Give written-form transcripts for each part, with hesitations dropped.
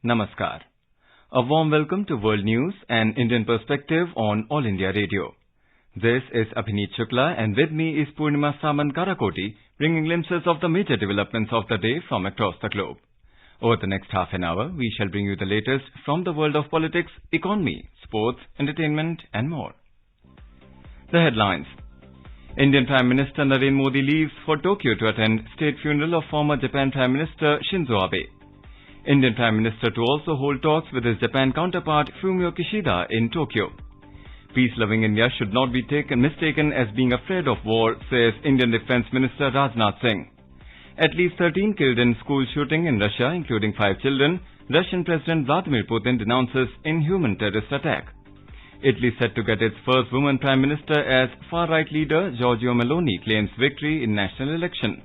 Namaskar. A warm welcome to World News and Indian Perspective on All India Radio. This is Abhineet Shukla and with me is Purnima Saman-Karakoti, bringing glimpses of the major developments of the day from across the globe. Over the next half an hour, we shall bring you the latest from the world of politics, economy, sports, entertainment and more. The headlines. Indian Prime Minister Narendra Modi leaves for Tokyo to attend state funeral of former Japan Prime Minister Shinzo Abe. Indian Prime Minister to also hold talks with his Japan counterpart Fumio Kishida in Tokyo. Peace-loving India should not be mistaken as being afraid of war, says Indian Defence Minister Rajnath Singh. At least 13 killed in school shooting in Russia, including 5 children. Russian President Vladimir Putin denounces inhuman terrorist attack. Italy set to get its first woman Prime Minister as far-right leader Giorgia Meloni claims victory in national election.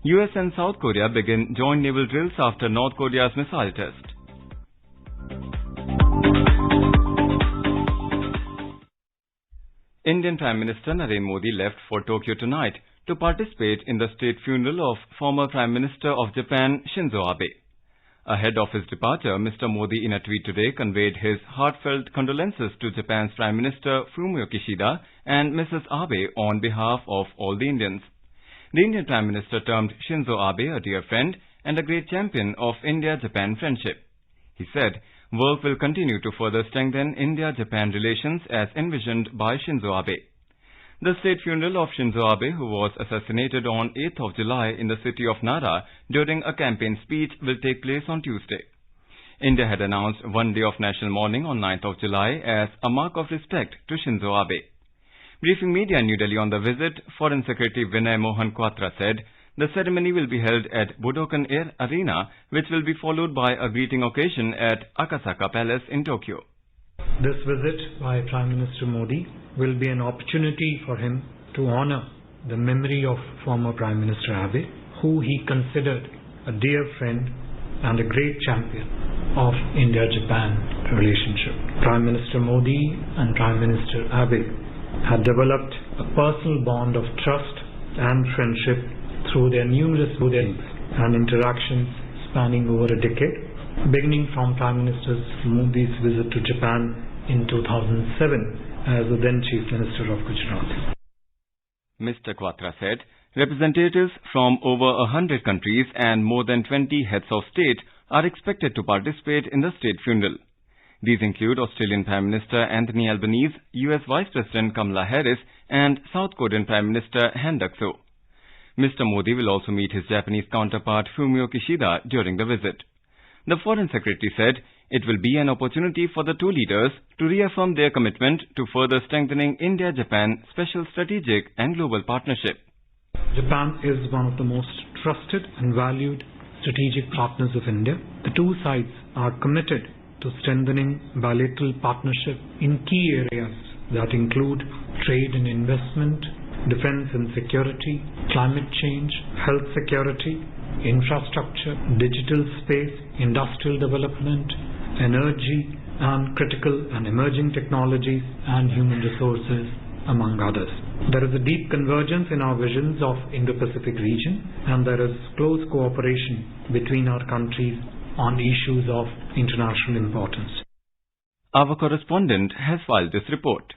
US and South Korea begin joint naval drills after North Korea's missile test. Indian Prime Minister Narendra Modi left for Tokyo tonight to participate in the state funeral of former Prime Minister of Japan Shinzo Abe. Ahead of his departure, Mr. Modi in a tweet today conveyed his heartfelt condolences to Japan's Prime Minister Fumio Kishida and Mrs. Abe on behalf of all the Indians. The Indian Prime Minister termed Shinzo Abe a dear friend and a great champion of India-Japan friendship. He said, work will continue to further strengthen India-Japan relations as envisioned by Shinzo Abe. The state funeral of Shinzo Abe, who was assassinated on 8th of July in the city of Nara during a campaign speech, will take place on Tuesday. India had announced one day of national mourning on 9th of July as a mark of respect to Shinzo Abe. Briefing media in New Delhi on the visit, Foreign Secretary Vinay Mohan Kwatra said the ceremony will be held at Budokan Air Arena, which will be followed by a greeting occasion at Akasaka Palace in Tokyo. This visit by Prime Minister Modi will be an opportunity for him to honor the memory of former Prime Minister Abe, who he considered a dear friend and a great champion of India-Japan relationship. Prime Minister Modi and Prime Minister Abe had developed a personal bond of trust and friendship through their numerous meetings and interactions spanning over a decade, beginning from Prime Minister Modi's visit to Japan in 2007 as the then Chief Minister of Gujarat. Mr. Kwatra said representatives from over 100 countries and more than 20 heads of state are expected to participate in the state funeral. These include Australian Prime Minister Anthony Albanese, US Vice President Kamala Harris and South Korean Prime Minister Han Duck-soo. Mr. Modi will also meet his Japanese counterpart Fumio Kishida during the visit. The Foreign Secretary said it will be an opportunity for the two leaders to reaffirm their commitment to further strengthening India-Japan special strategic and global partnership. Japan is one of the most trusted and valued strategic partners of India. The two sides are committed to strengthening bilateral partnership in key areas that include trade and investment, defense and security, climate change, health security, infrastructure, digital space, industrial development, energy, and critical and emerging technologies and human resources, among others. There is a deep convergence in our visions of Indo-Pacific region, and there is close cooperation between our countries on issues of international importance. Our correspondent has filed this report.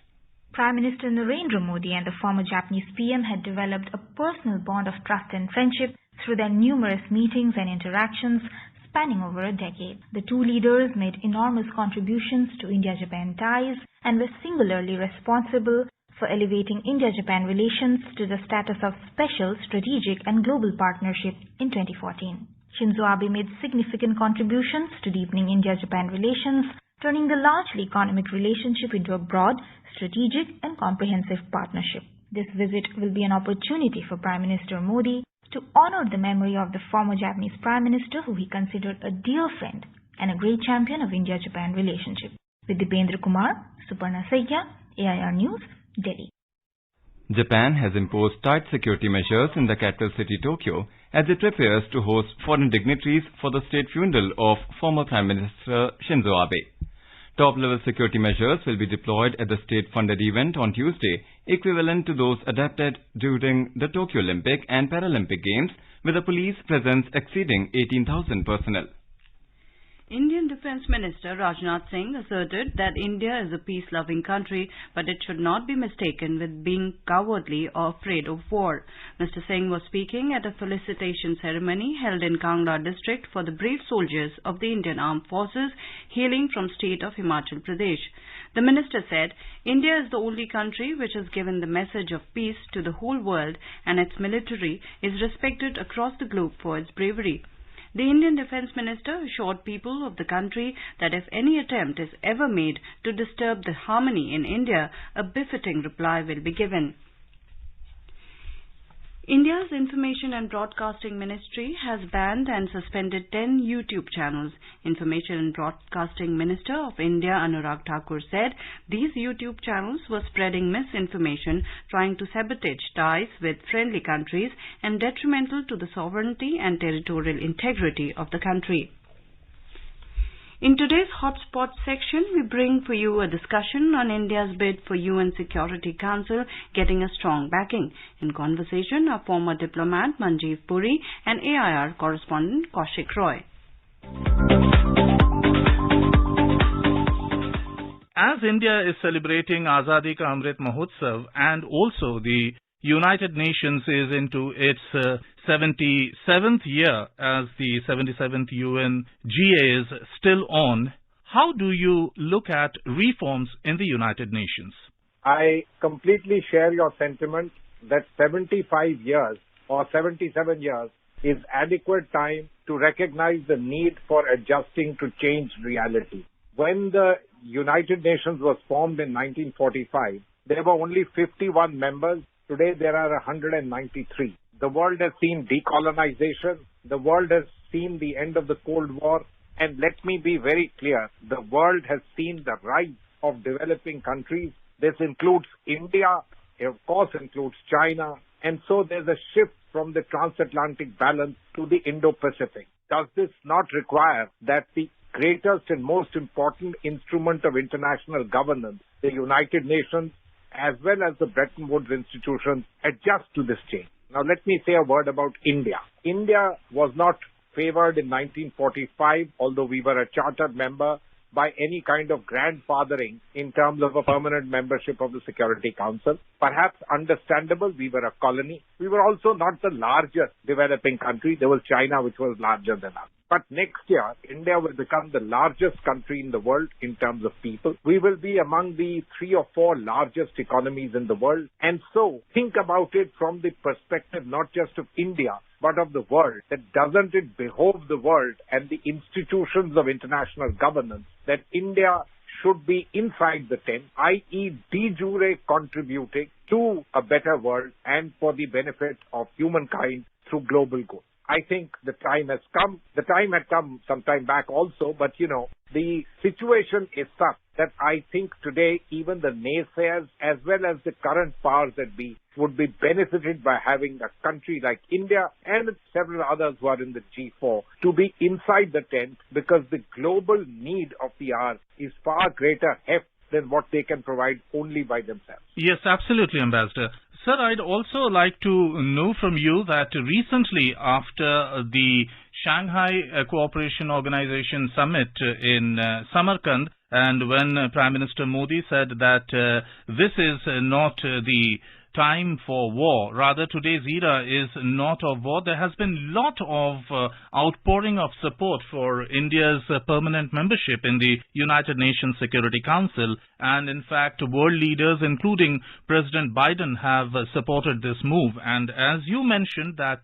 Prime Minister Narendra Modi and the former Japanese PM had developed a personal bond of trust and friendship through their numerous meetings and interactions spanning over a decade. The two leaders made enormous contributions to India-Japan ties and were singularly responsible for elevating India-Japan relations to the status of special, strategic and global partnership in 2014. Shinzo Abe made significant contributions to deepening India-Japan relations, turning the largely economic relationship into a broad, strategic and comprehensive partnership. This visit will be an opportunity for Prime Minister Modi to honor the memory of the former Japanese Prime Minister, who he considered a dear friend and a great champion of India-Japan relationship. With Dipendra Kumar, Suparna Saigya, AIR News, Delhi. Japan has imposed tight security measures in the capital city Tokyo as it prepares to host foreign dignitaries for the state funeral of former Prime Minister Shinzo Abe. Top-level security measures will be deployed at the state-funded event on Tuesday, equivalent to those adapted during the Tokyo Olympic and Paralympic Games, with a police presence exceeding 18,000 personnel. Indian Defence Minister Rajnath Singh asserted that India is a peace-loving country, but it should not be mistaken with being cowardly or afraid of war. Mr. Singh was speaking at a felicitation ceremony held in Kangra district for the brave soldiers of the Indian Armed Forces hailing from state of Himachal Pradesh. The minister said, India is the only country which has given the message of peace to the whole world, and its military is respected across the globe for its bravery. The Indian Defence Minister assured people of the country that if any attempt is ever made to disturb the harmony in India, a befitting reply will be given. India's Information and Broadcasting Ministry has banned and suspended 10 YouTube channels. Information and Broadcasting Minister of India Anurag Thakur said these YouTube channels were spreading misinformation, trying to sabotage ties with friendly countries and detrimental to the sovereignty and territorial integrity of the country. In today's Hotspot section, we bring for you a discussion on India's bid for UN Security Council getting a strong backing. In conversation are former diplomat Manjeev Puri and AIR correspondent Kaushik Roy. As India is celebrating Azadi Ka Amrit Mahotsav and also the United Nations is into its 77th year as the 77th UN GA is still on, how do you look at reforms in the United Nations? I completely share your sentiment that 75 years or 77 years is adequate time to recognize the need for adjusting to changed reality. When the United Nations was formed in 1945, there were only 51 members. Today there are 193. The world has seen decolonization. The world has seen the end of the Cold War. And let me be very clear, the world has seen the rise of developing countries. This includes India, of course includes China. And so there's a shift from the transatlantic balance to the Indo-Pacific. Does this not require that the greatest and most important instrument of international governance, the United Nations, as well as the Bretton Woods institutions, adjust to this change? Now let me say a word about India. India was not favored in 1945, although we were a chartered member, by any kind of grandfathering in terms of a permanent membership of the Security Council. Perhaps understandable, we were a colony. We were also not the largest developing country. There was China, which was larger than us. But next year, India will become the largest country in the world in terms of people. We will be among the 3 or 4 largest economies in the world. And so, think about it from the perspective not just of India, but of the world, that doesn't it behove the world and the institutions of international governance that India should be inside the tent, i.e. de jure contributing to a better world and for the benefit of humankind through global good. I think the time has come. The time had come some time back also, but the situation is such that I think today even the naysayers as well as the current powers that be would be benefited by having a country like India and several others who are in the G4 to be inside the tent, because the global need of the hour is far greater heft than what they can provide only by themselves. Yes, absolutely, Ambassador. Sir, I'd also like to know from you that recently after the Shanghai Cooperation Organization Summit in Samarkand, and when Prime Minister Modi said that this is not the time for war, rather today's era is not of war, there has been a lot of outpouring of support for India's permanent membership in the United Nations Security Council, and in fact world leaders including President Biden have supported this move. And as you mentioned that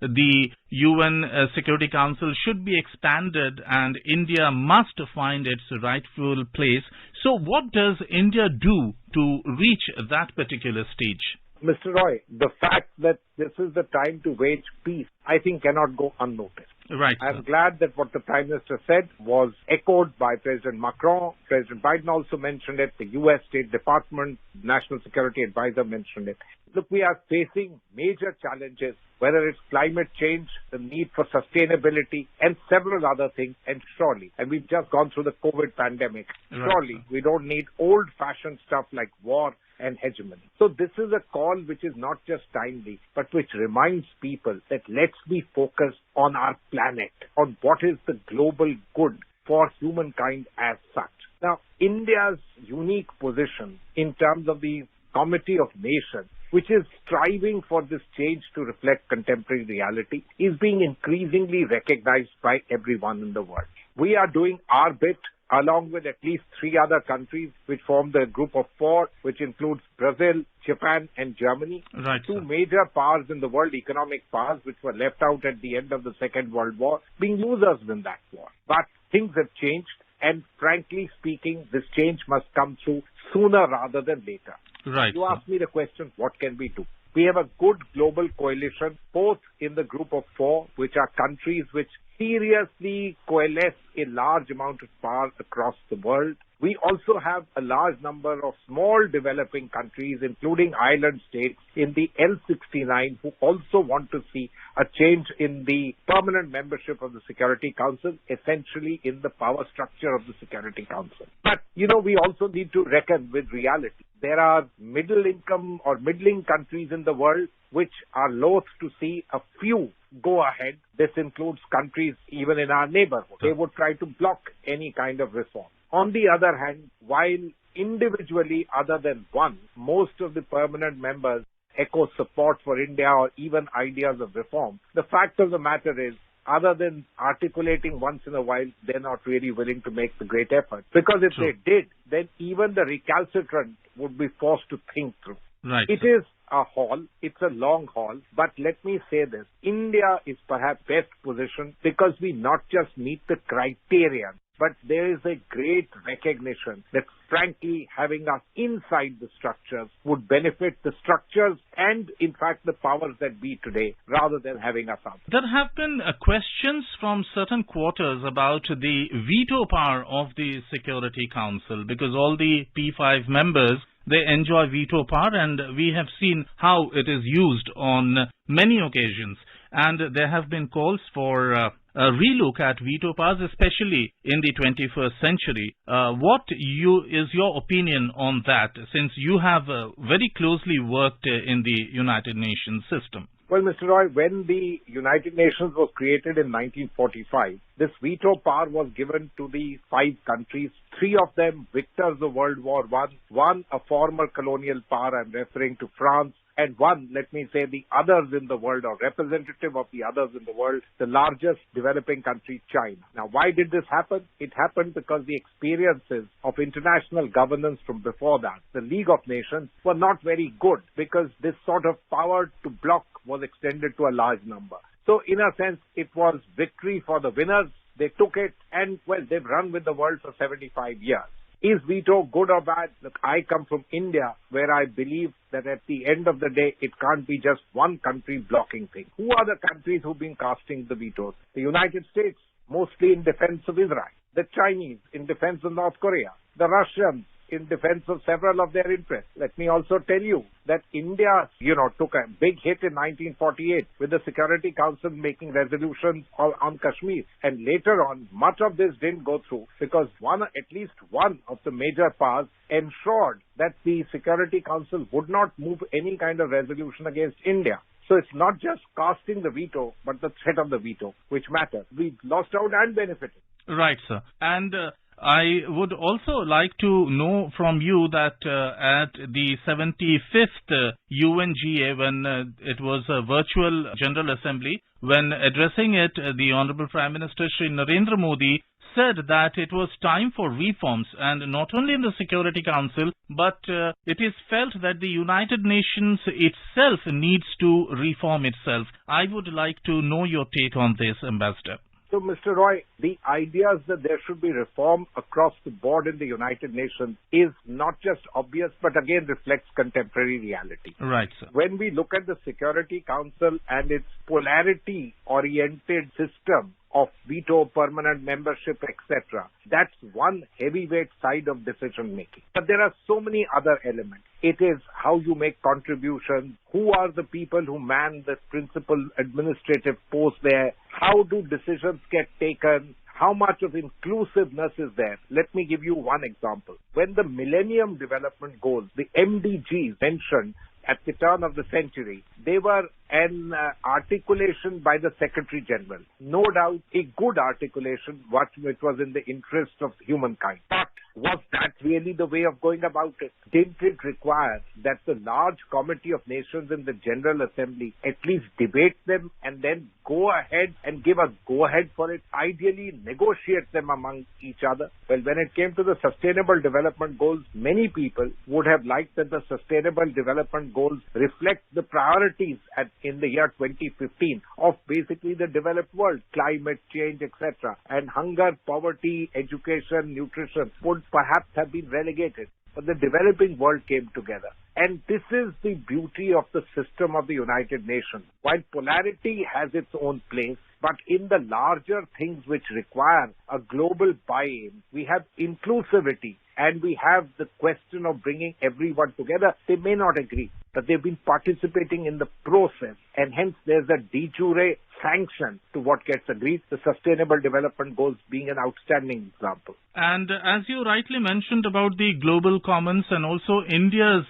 the UN Security Council should be expanded and India must find its rightful place. So what does India do to reach that particular stage? Mr. Roy, the fact that this is the time to wage peace, I think cannot go unnoticed. Right. I'm glad that what the Prime Minister said was echoed by President Macron. President Biden also mentioned it. The U.S. State Department, National Security Advisor mentioned it. Look, we are facing major challenges, whether it's climate change, the need for sustainability, and several other things. And surely, and we've just gone through the COVID pandemic, surely we don't need old-fashioned stuff like war and hegemony. So this is a call which is not just timely, but which reminds people that let's be focused on our planet, on what is the global good for humankind as such. Now, India's unique position in terms of the Committee of Nations, which is striving for this change to reflect contemporary reality, is being increasingly recognized by everyone in the world. We are doing our bit along with at least 3 other countries which form the group of 4, which includes Brazil, Japan and Germany. Right, 2 sir. major powers in the world, economic powers, which were left out at the end of the Second World War, being losers in that war. But things have changed, and frankly speaking, this change must come through sooner rather than later. Right, You sir. ask me the question, what can we do? We have a good global coalition, both in the group of 4, which are countries which seriously coalesce a large amount of power across the world. We also have a large number of small developing countries, including island states, in the L69 who also want to see a change in the permanent membership of the Security Council, essentially in the power structure of the Security Council. But, we also need to reckon with reality. There are middle income or middling countries in the world which are loath to see a few go ahead. This includes countries even in our neighborhood. They would try to block any kind of reform. On the other hand, while individually, other than one, most of the permanent members echo support for India or even ideas of reform, the fact of the matter is, other than articulating once in a while, they're not really willing to make the great effort. Because if True. they did, then even the recalcitrant would be forced to think through. Right, It sir. is a haul. It's a long haul. But let me say this. India is perhaps best positioned because we not just meet the criteria, but there is a great recognition that, frankly, having us inside the structures would benefit the structures and, in fact, the powers that be today, rather than having us out. There have been questions from certain quarters about the veto power of the Security Council, because all the P5 members, they enjoy veto power, and we have seen how it is used on many occasions. And there have been calls for a relook at veto powers, especially in the 21st century. What is your opinion on that, since you have very closely worked in the United Nations system? Well, Mr. Roy, when the United Nations was created in 1945, this veto power was given to the 5 countries, 3 of them victors of World War I, 1 a former colonial power, I'm referring to France, and 1, let me say, the others in the world, or representative of the others in the world, the largest developing country, China. Now, why did this happen? It happened because the experiences of international governance from before that, the League of Nations, were not very good, because this sort of power to block was extended to a large number. So, in a sense, it was victory for the winners. They took it, and, well, they've run with the world for 75 years. Is veto good or bad? Look, I come from India, where I believe that at the end of the day, it can't be just one country blocking things. Who are the countries who've been casting the vetoes? The United States, mostly in defense of Israel. The Chinese, in defense of North Korea. The Russians, in defense of several of their interests. Let me also tell you that India, took a big hit in 1948 with the Security Council making resolutions on Kashmir. And later on, much of this didn't go through because at least one of the major powers ensured that the Security Council would not move any kind of resolution against India. So it's not just casting the veto, but the threat of the veto, which matters. We lost out and benefited. Right, sir. And I would also like to know from you that at the 75th UNGA, when it was a virtual General Assembly, when addressing it, the Honorable Prime Minister Shri Narendra Modi said that it was time for reforms, and not only in the Security Council, but it is felt that the United Nations itself needs to reform itself. I would like to know your take on this, Ambassador. So, Mr. Roy, the ideas that there should be reform across the board in the United Nations is not just obvious, but again reflects contemporary reality. Right, sir. When we look at the Security Council and its polarity-oriented system of veto, permanent membership, etc., that's one heavyweight side of decision-making. But there are so many other elements. It is how you make contributions, who are the people who man the principal administrative post there, how do decisions get taken, how much of inclusiveness is there. Let me give you one example. When the Millennium Development Goals, the MDGs mentioned at the turn of the century, they were an articulation by the Secretary General. No doubt a good articulation, which was in the interest of humankind. But was that really the way of going about it? Didn't it require that the large committee of nations in the General Assembly at least debate them and then go ahead and give a go-ahead for it? Ideally, negotiate them among each other. Well, when it came to the Sustainable Development Goals, many people would have liked that the Sustainable Development Goals reflect the priorities in the year 2015 of basically the developed world, climate change, etc. And hunger, poverty, education, nutrition would perhaps have been relegated. But the developing world came together. And this is the beauty of the system of the United Nations. While polarity has its own place, but in the larger things which require a global buy-in, we have inclusivity and we have the question of bringing everyone together. They may not agree, but they've been participating in the process, and hence there's a de jure sanction to what gets agreed, the Sustainable Development Goals being an outstanding example. And as you rightly mentioned about the global commons and also India's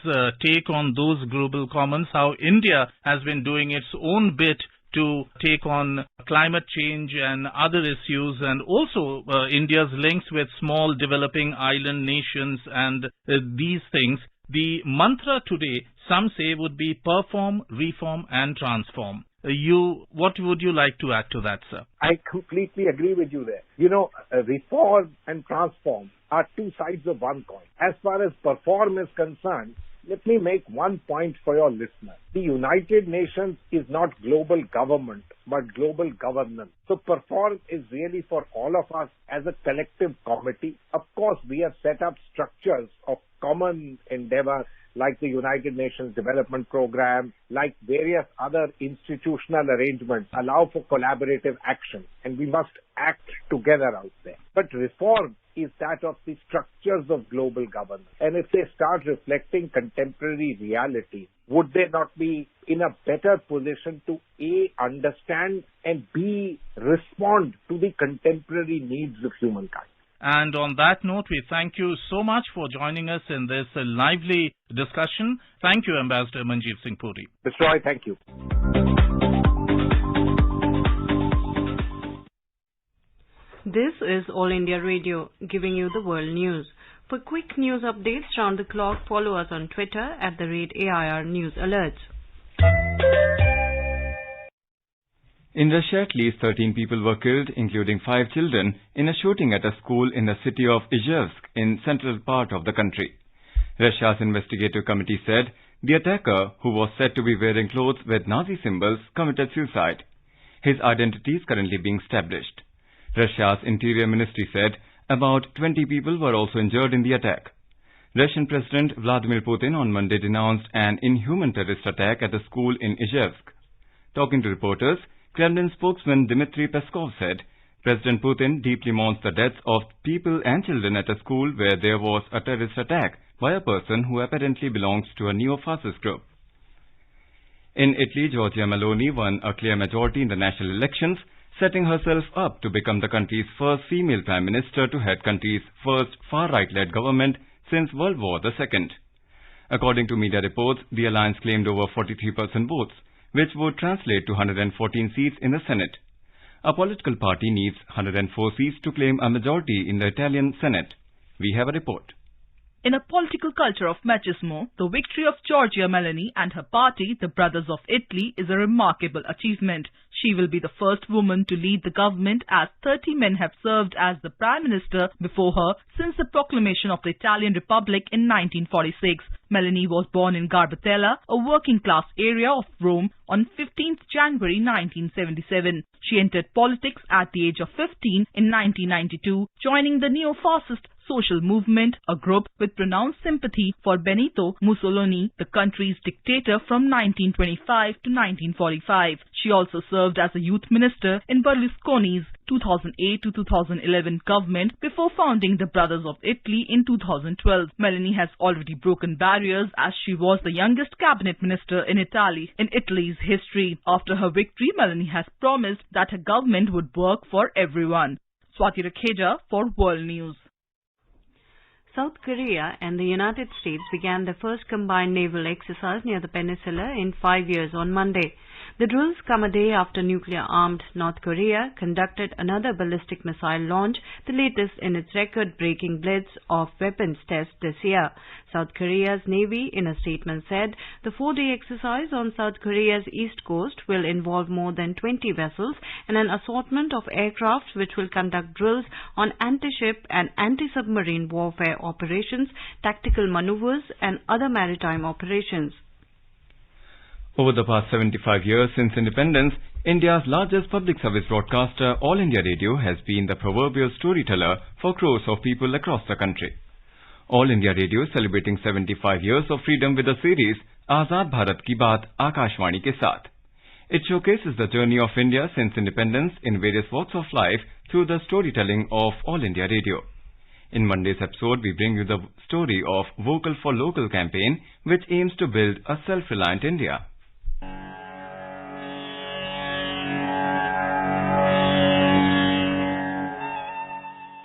take on those global commons, how India has been doing its own bit to take on climate change and other issues, and also India's links with small developing island nations and these things. The mantra today, some say, would be perform, reform and transform. What would you like to add to that, sir? I completely agree with you there. You know, reform and transform are two sides of one coin. As far as perform is concerned, let me make one point for your listener. The United Nations is not global government, but global governance. So perform is really for all of us as a collective committee. Of course, we have set up structures of common endeavor like the United Nations Development Program, like various other institutional arrangements allow for collaborative action, and we must act together out there. But reform is that of the structures of global governance. And if they start reflecting contemporary reality, would they not be in a better position to A, understand, and B, respond to the contemporary needs of humankind? And on that note, we thank you so much for joining us in this lively discussion. Thank you, Ambassador Manjeev Singh Puri. Mr. Roy, thank you. This is All India Radio, giving you the world news. For quick news updates round the clock, follow us on Twitter @AIR News Alerts. In Russia, at least 13 people were killed, including 5 children, in a shooting at a school in the city of Izhevsk in central part of the country. Russia's investigative committee said the attacker, who was said to be wearing clothes with Nazi symbols, committed suicide. His identity is currently being established. Russia's Interior Ministry said about 20 people were also injured in the attack. Russian President Vladimir Putin on Monday denounced an inhuman terrorist attack at a school in Izhevsk. Talking to reporters, Kremlin spokesman Dmitry Peskov said President Putin deeply mourns the deaths of people and children at a school where there was a terrorist attack by a person who apparently belongs to a neo-fascist group. In Italy, Giorgia Meloni won a clear majority in the national elections, setting herself up to become the country's first female prime minister to head country's first far-right-led government since World War II. According to media reports, the alliance claimed over 43% votes, which would translate to 114 seats in the Senate. A political party needs 104 seats to claim a majority in the Italian Senate. We have a report. In a political culture of machismo, the victory of Giorgia Meloni and her party, the Brothers of Italy, is a remarkable achievement. She will be the first woman to lead the government, as 30 men have served as the Prime Minister before her since the proclamation of the Italian Republic in 1946. Meloni was born in Garbatella, a working-class area of Rome, on 15th January 1977. She entered politics at the age of 15 in 1992, joining the neo-fascist Social Movement, a group with pronounced sympathy for Benito Mussolini, the country's dictator from 1925 to 1945. She also served as a youth minister in Berlusconi's 2008 to 2011 government before founding the Brothers of Italy in 2012. Meloni has already broken barriers, as she was the youngest cabinet minister in Italy's history. After her victory, Meloni has promised that her government would work for everyone. Swati Rakheja for World News. South Korea and the United States began their first combined naval exercise near the peninsula in 5 years on Monday. The drills come a day after nuclear-armed North Korea conducted another ballistic missile launch, the latest in its record-breaking blitz of weapons test this year. South Korea's Navy, in a statement, said the 4-day exercise on South Korea's east coast will involve more than 20 vessels and an assortment of aircraft which will conduct drills on anti-ship and anti-submarine warfare operations, tactical maneuvers and other maritime operations. Over the past 75 years since independence, India's largest public service broadcaster, All India Radio, has been the proverbial storyteller for crores of people across the country. All India Radio is celebrating 75 years of freedom with the series Azad Bharat Ki Baat Akashvani ke Saath. It showcases the journey of India since independence in various walks of life through the storytelling of All India Radio. In Monday's episode, we bring you the story of Vocal for Local campaign, which aims to build a self-reliant India.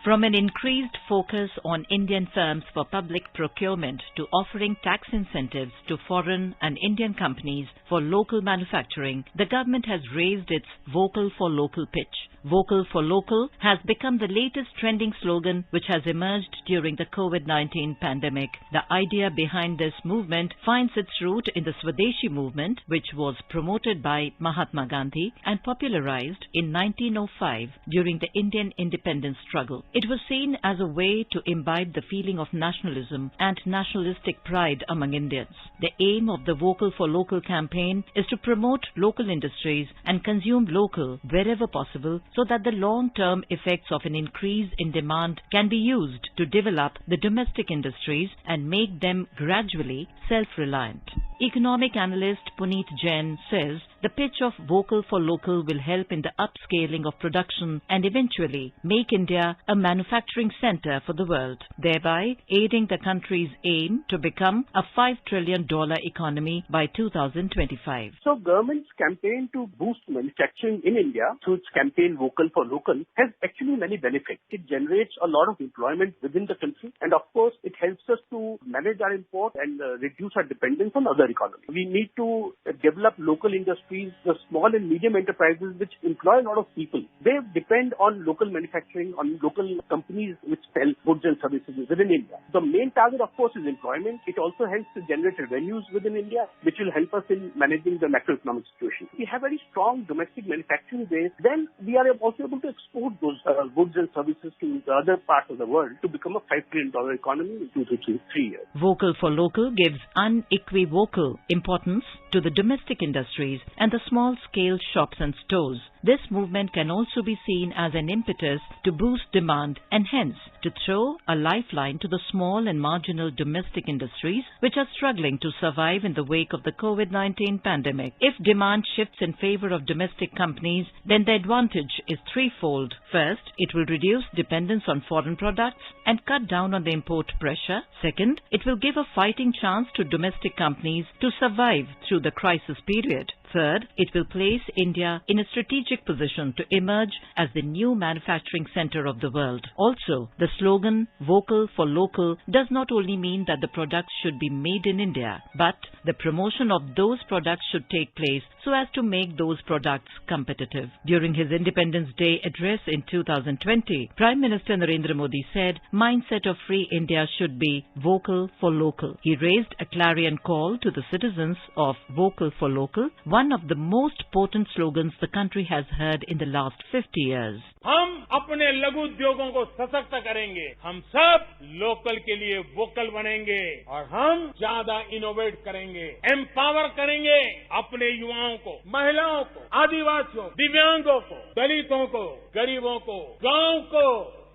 From an increased focus on Indian firms for public procurement to offering tax incentives to foreign and Indian companies for local manufacturing, the government has raised its Vocal for Local pitch. Vocal for Local has become the latest trending slogan which has emerged during the COVID-19 pandemic. The idea behind this movement finds its root in the Swadeshi movement, which was promoted by Mahatma Gandhi and popularized in 1905 during the Indian independence struggle. It was seen as a way to imbibe the feeling of nationalism and nationalistic pride among Indians. The aim of the Vocal for Local campaign is to promote local industries and consume local wherever possible, so that the long-term effects of an increase in demand can be used to develop the domestic industries and make them gradually self-reliant. Economic analyst Puneet Jain says the pitch of Vocal for Local will help in the upscaling of production and eventually make India a manufacturing center for the world, thereby aiding the country's aim to become a $5 trillion economy by 2025. So government's campaign to boost manufacturing in India through its campaign Vocal for Local has actually many benefits. It generates a lot of employment within the country, and of course it helps us to manage our import and reduce our dependence on other economies. We need to develop local industries, the small and medium enterprises which employ a lot of people. They depend on local manufacturing, on local companies which sell goods and services within India. The main target, of course, is employment. It also helps to generate revenues within India, which will help us in managing the macroeconomic situation. If we have very strong domestic manufacturing base, then we are also able to export those goods and services to the other parts of the world to become a $5 trillion economy in 2 to 3 years. Vocal for Local gives unequivocal importance to the domestic industries and the small-scale shops and stores. This movement can also be seen as an impetus to boost demand and hence to throw a lifeline to the small and marginal domestic industries which are struggling to survive in the wake of the COVID-19 pandemic. If demand shifts in favor of domestic companies, then the advantage is threefold. First, it will reduce dependence on foreign products and cut down on the import pressure. Second, it will give a fighting chance to domestic companies to survive through the crisis period. Third, it will place India in a strategic position to emerge as the new manufacturing center of the world. Also, the slogan Vocal for Local does not only mean that the products should be made in India, but the promotion of those products should take place so as to make those products competitive. During his Independence Day address in 2020, Prime Minister Narendra Modi said, "Mindset of free India should be Vocal for Local." He raised a clarion call to the citizens of Vocal for Local, one of the most potent slogans the country has heard in the last 50 years. हम अपने लघु उद्योगों को सशक्त करेंगे, हम सब local के लिए वोकल बनेंगे और हम ज्यादा इनोवेट करेंगे, एम्पावर करेंगे अपने युवाओं को, महिलाओं को, आदिवासियों, दिव्यांगों को, दलितों को, गरीबों को, गांव को,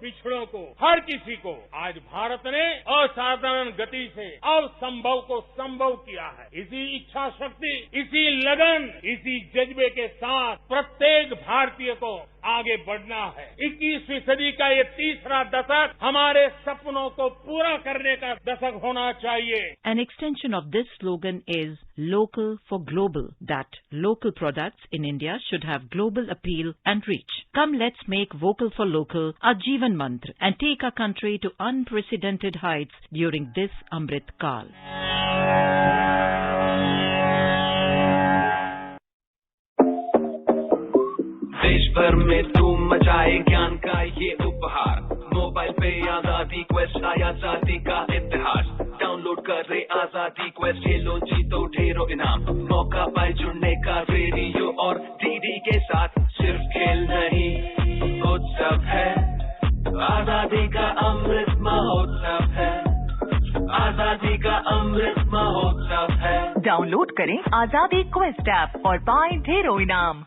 पिछड़ों को, हर किसी को। आज भारत ने असाधारण गति से असंभव को संभव किया है। इसी इच्छा शक्ति, इसी लगन, इसी जज्बे के साथ प्रत्येक भारतीय को आगे बढ़ना है। 21वीं सदी का ये तीसरा दशक हमारे सपनों को पूरा करने का दशक होना चाहिए। An extension of this slogan is Local for Global, that local products in India should have global appeal and reach. Come, let's make vocal for local our Jeevan Mantra and take our country to unprecedented heights during this Amrit Kaal. देश भर में तू मचाए ज्ञान का ये उपहार, mobile पे आजादी क्वेस्ट आया जाति का इतिहास। डाउनलोड कर रे आजादी क्वेस्ट, ये लो जीतो ढेरों इनाम, मौका पाए जुड़ने का रेडियो और डीडी के साथ। सिर्फ खेल नहीं उत्सव है, आजादी का अमृत महोत्सव है, आजादी का अमृत महोत्सव है। डाउनलोड करें आजादी क्वेस्ट ऐप और पाएं ढेरों इनाम।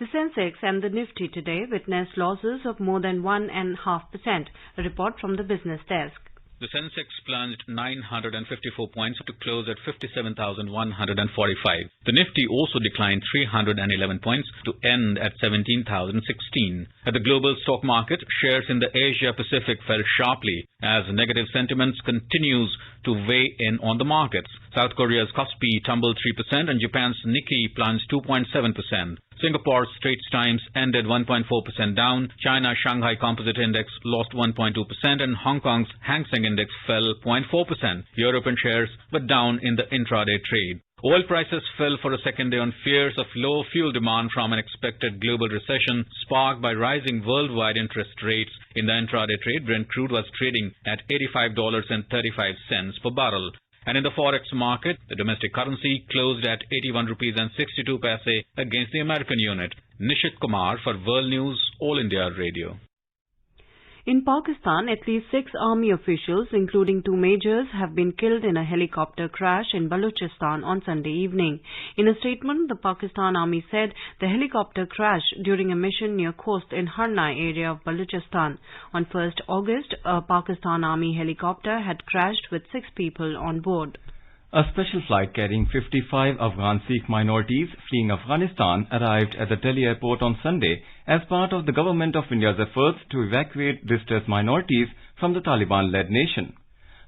The Sensex and the Nifty today witnessed losses of more than 1.5%. A report from the business desk. The Sensex plunged 954 points to close at 57,145. The Nifty also declined 311 points to end at 17,016. At the global stock market, shares in the Asia-Pacific fell sharply as negative sentiments continues to weigh in on the markets. South Korea's Kospi tumbled 3% and Japan's Nikkei plunged 2.7%. Singapore's Straits Times ended 1.4% down. China's Shanghai Composite Index lost 1.2% and Hong Kong's Hang Seng Index fell 0.4%. European shares were down in the intraday trade. Oil prices fell for a second day on fears of low fuel demand from an expected global recession sparked by rising worldwide interest rates. In the intraday trade, Brent crude was trading at $85.35 per barrel. And in the forex market, the domestic currency closed at 81 rupees and 62 paise against the American unit. Nishit Kumar for World News, All India Radio. In Pakistan, at least 6 army officials, including 2 majors, have been killed in a helicopter crash in Balochistan on Sunday evening. In a statement, the Pakistan Army said the helicopter crashed during a mission near Khost in Harnai area of Balochistan. On 1st August, a Pakistan Army helicopter had crashed with 6 people on board. A special flight carrying 55 Afghan Sikh minorities fleeing Afghanistan arrived at the Delhi airport on Sunday as part of the Government of India's efforts to evacuate distressed minorities from the Taliban-led nation.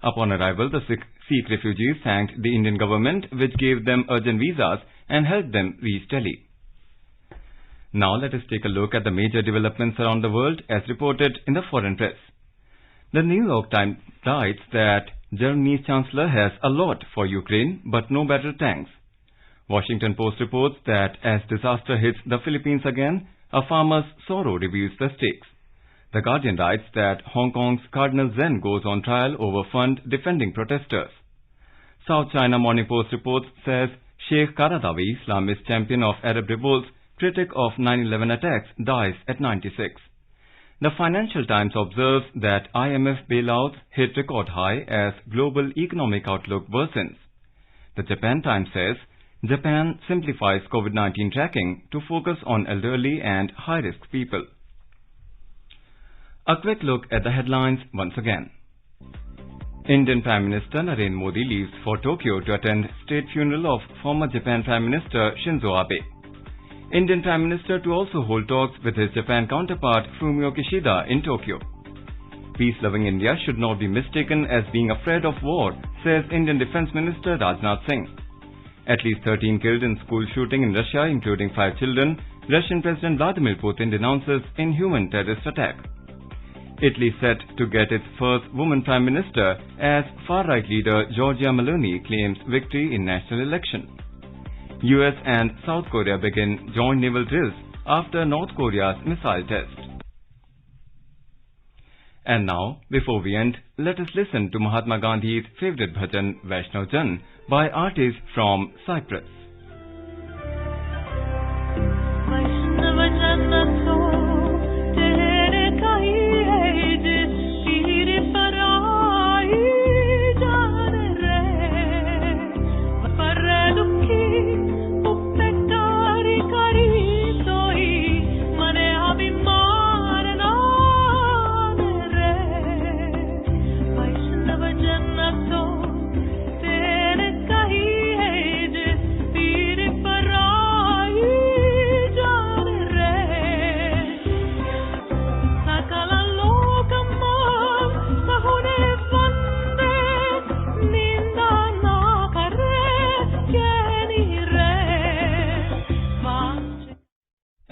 Upon arrival, the Sikh refugees thanked the Indian government, which gave them urgent visas and helped them reach Delhi. Now let us take a look at the major developments around the world as reported in the foreign press. The New York Times writes that Germany's Chancellor has a lot for Ukraine, but no better tanks. Washington Post reports that as disaster hits the Philippines again, a farmer's sorrow reveals the stakes. The Guardian writes that Hong Kong's Cardinal Zen goes on trial over fund defending protesters. South China Morning Post reports says Sheikh Qaradawi, Islamist champion of Arab revolts, critic of 9/11 attacks, dies at 96. The Financial Times observes that IMF bailouts hit record high as global economic outlook worsens. The Japan Times says Japan simplifies COVID-19 tracking to focus on elderly and high-risk people. A quick look at the headlines once again. Indian Prime Minister Narendra Modi leaves for Tokyo to attend state funeral of former Japan Prime Minister Shinzo Abe. Indian Prime Minister to also hold talks with his Japan counterpart Fumio Kishida in Tokyo. Peace-loving India should not be mistaken as being afraid of war, says Indian Defence Minister Rajnath Singh. At least 13 killed in school shooting in Russia, including 5 children, Russian President Vladimir Putin denounces inhuman terrorist attack. Italy set to get its first woman Prime Minister as far-right leader Giorgia Meloni claims victory in national election. US and South Korea begin joint naval drills after North Korea's missile test. And now, before we end, let us listen to Mahatma Gandhi's favorite bhajan Vaishnav Jan by artists from Cyprus.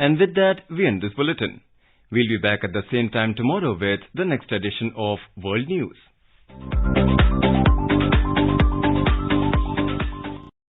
And with that, we end this bulletin. We'll be back at the same time tomorrow with the next edition of World News.